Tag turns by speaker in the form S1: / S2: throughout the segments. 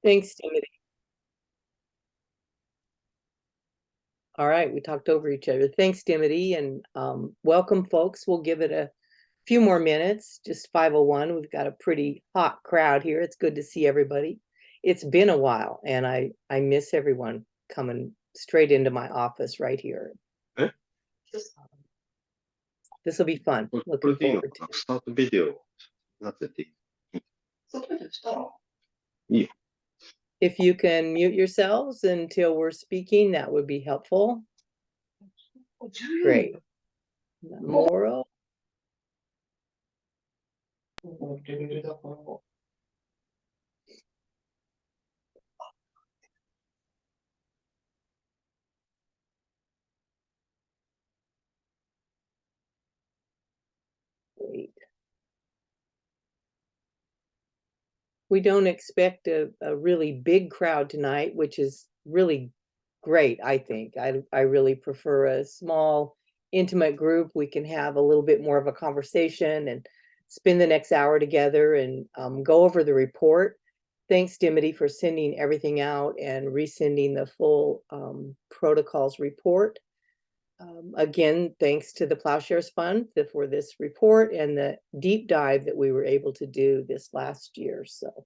S1: Thanks, Timothy. All right, we talked over each other. Thanks, Dimity, and welcome, folks. We'll give it a few more minutes, just 5:01. We've got a pretty hot crowd here. It's good to see everybody. It's been a while, and I miss everyone coming straight into my office right here. This will be fun. Looking forward to it.
S2: スタートビデオになってていい？いいよ。
S1: If you can mute yourselves until we're speaking, that would be helpful. Great. Moro. Great. We don't expect a really big crowd tonight, which is really great, I think. I really prefer a small, intimate group. We can have a little bit more of a conversation and spend the next hour together and go over the report. Thanks, Dimity, for sending everything out and resending the full protocols report. Again, thanks to the Ploughshares Fund for this report and the deep dive that we were able to do this last year. So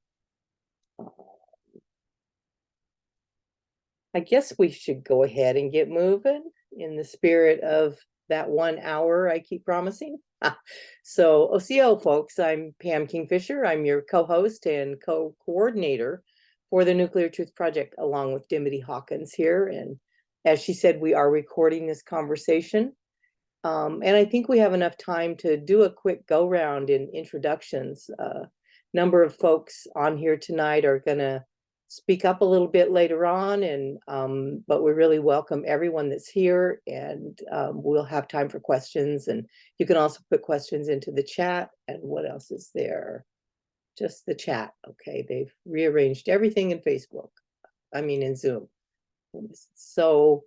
S1: I guess we should go ahead and get moving in the spirit of that 1 hour I keep promising. So OCO folks, I'm Pam Kingfisher. I'm your co-host and co-coordinator for the Nuclear Truth Project, along with Dimity Hawkins here. And as she said, we are recording this conversation. And I think we have enough time to do a quick go round in introductions. Number of folks on here tonight are gonna speak up a little bit later on, and but we really welcome everyone that's here, and we'll have time for questions. And you can also put questions into the chat. And what else is there? Just the chat. Okay, they've rearranged everything in Facebook. I mean, in Zoom. So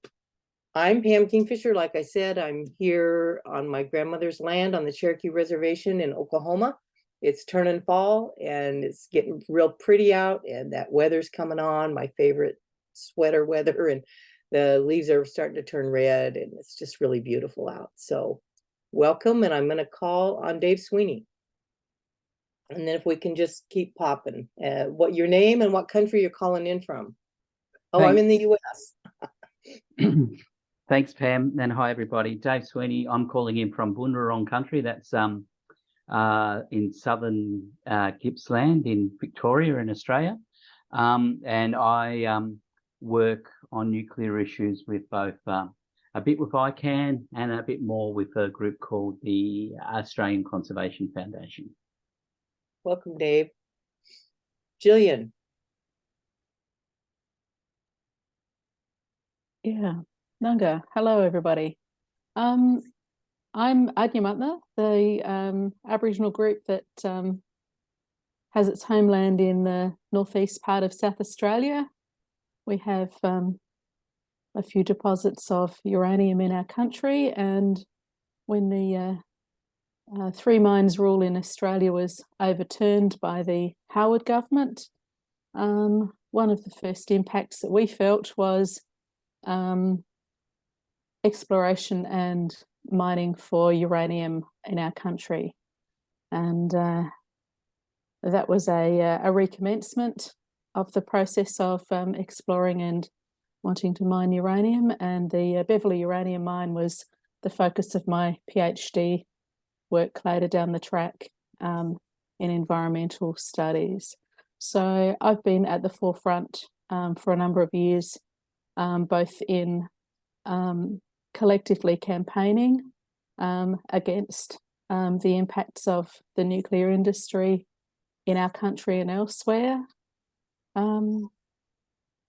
S1: I'm Pam Kingfisher. Like I said, I'm here on my grandmother's land on the Cherokee Reservation in Oklahoma. It's turning fall and it's getting real pretty out, and that weather's coming on, my favorite sweater weather, and the leaves are starting to turn red, and it's just really beautiful out. So welcome, and I'm going to call on Dave Sweeney. And then if we can just keep popping, what your name and what country you're calling in from. Oh,
S3: Thanks.
S1: I'm in the US.
S3: Thanks, Pam, and hi, everybody. Dave Sweeney. I'm calling in from Boonwurrung country. That's in southern Gippsland in Victoria in Australia. And I work on nuclear issues with both a bit with ICANN and a bit more with a group called the Australian Conservation Foundation.
S1: Welcome, Dave. Jillian.
S4: Yeah, Nunga. Hello, everybody. I'm Adnyamatna, the Aboriginal group that has its homeland in the northeast part of South Australia. We have a few deposits of uranium in our country, and when the 3 mines rule in Australia was overturned by the Howard government, one of the first impacts that we felt was exploration and mining for uranium in our country. And that was a recommencement of the process of exploring and wanting to mine uranium. And the Beverley uranium mine was the focus of my PhD work later down the track in environmental studies. So I've been at the forefront for a number of years, both in collectively campaigning against the impacts of the nuclear industry in our country and elsewhere. And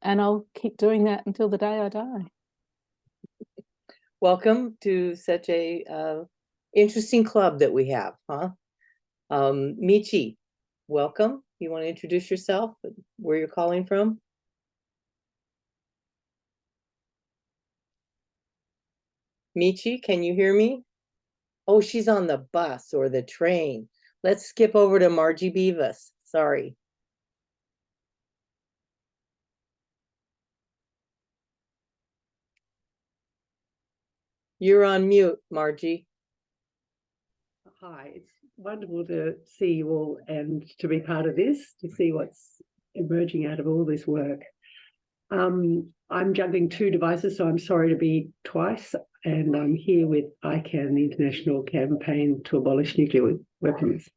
S4: I'll keep doing that until the day I die.
S1: Welcome to such a interesting club that we have, huh? Michi, welcome. You want to introduce yourself, where you're calling from? Michi, can you hear me? Oh, she's on the bus or the train. Let's skip over to Margie Beavis. Sorry. You're on mute, Margie.
S5: Hi, it's wonderful to see you all and to be part of this, to see what's emerging out of all this work. I'm juggling 2 devices, so I'm sorry to be twice, and I'm here with ICAN, the International Campaign to Abolish Nuclear Weapons.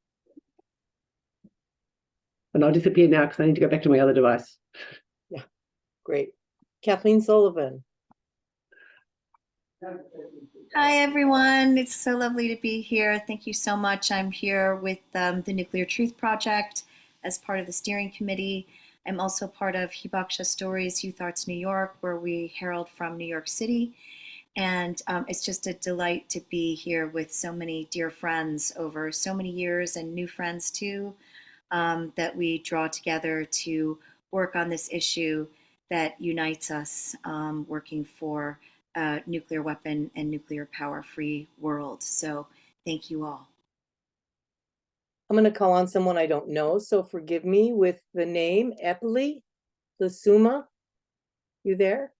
S5: And I'll disappear now because I need to go back to my other device.
S1: Great. Kathleen Sullivan.
S6: Hi, everyone. It's so lovely to be here. Thank you so much. I'm here with the Nuclear Truth Project as part of the steering committee. I'm also part of Hibakusha Stories Youth Arts New York, where we herald from New York City. And it's just a delight to be here with so many dear friends over so many years, and new friends too, that we draw together to work on this issue that unites us, working for a nuclear weapon and nuclear power-free world. So thank you all.
S1: I'm going to call on someone I don't know, so forgive me with the name Epeli Lasuma. You there?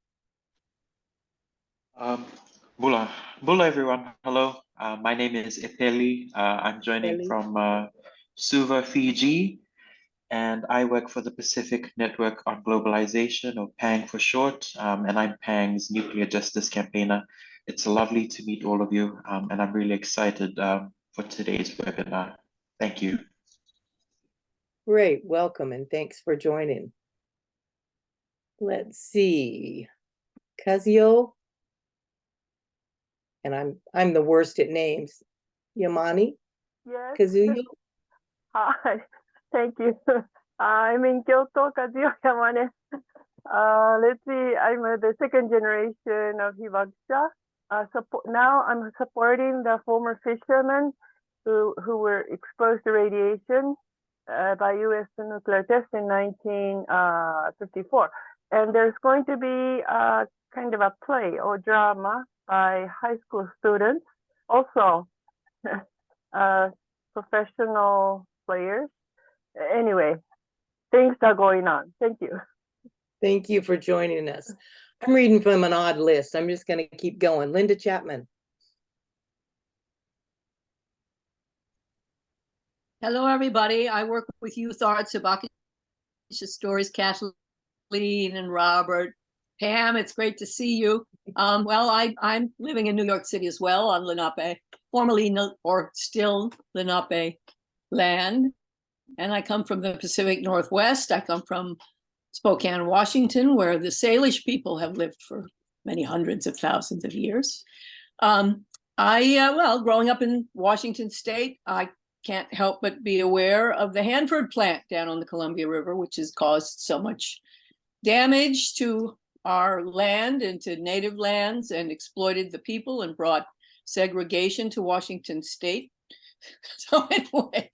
S7: Bula everyone. Hello. My name is Epeli. I'm joining
S1: Epeli.
S7: from Suva, Fiji, and I work for the Pacific Network on Globalization, or PANG for short, and I'm PANG's nuclear justice campaigner. It's lovely to meet all of you, and I'm really excited for today's webinar. Thank you.
S1: Great, welcome, and thanks for joining. Let's see, Kazio, and I'm the worst at names. Yamani,
S8: Yes.
S1: Kazuyo,
S8: Hi. Thank you. I'm in Kyoto, Kazuyo Yamane. Let's see. I'm the 2nd generation of Hibakusha. Now I'm supporting the former fishermen who were exposed to radiation by U.S. nuclear test in 1954. And there's going to be kind of a play or drama by high school students, also professional players. Anyway, things are going on. Thank you.
S1: thank you for joining us. I'm reading from an odd list. I'm just going to keep going. Linda Chapman.
S9: Hello, everybody. I work with Youth Arts, Hibakusha Stories, Kathleen and Robert. Pam, it's great to see you. Well, I'm living in New York City as well on Lenape, formerly or still Lenape land. And I come from the Pacific Northwest. I come from Spokane, Washington, where the Salish people have lived for many hundreds of thousands of years. Well, growing up in Washington State, I can't help but be aware of the Hanford plant down on the Columbia River, which has caused so much damage to our land and to native lands and exploited the people and brought segregation to Washington State. So anyway,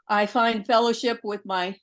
S9: I find fellowship with my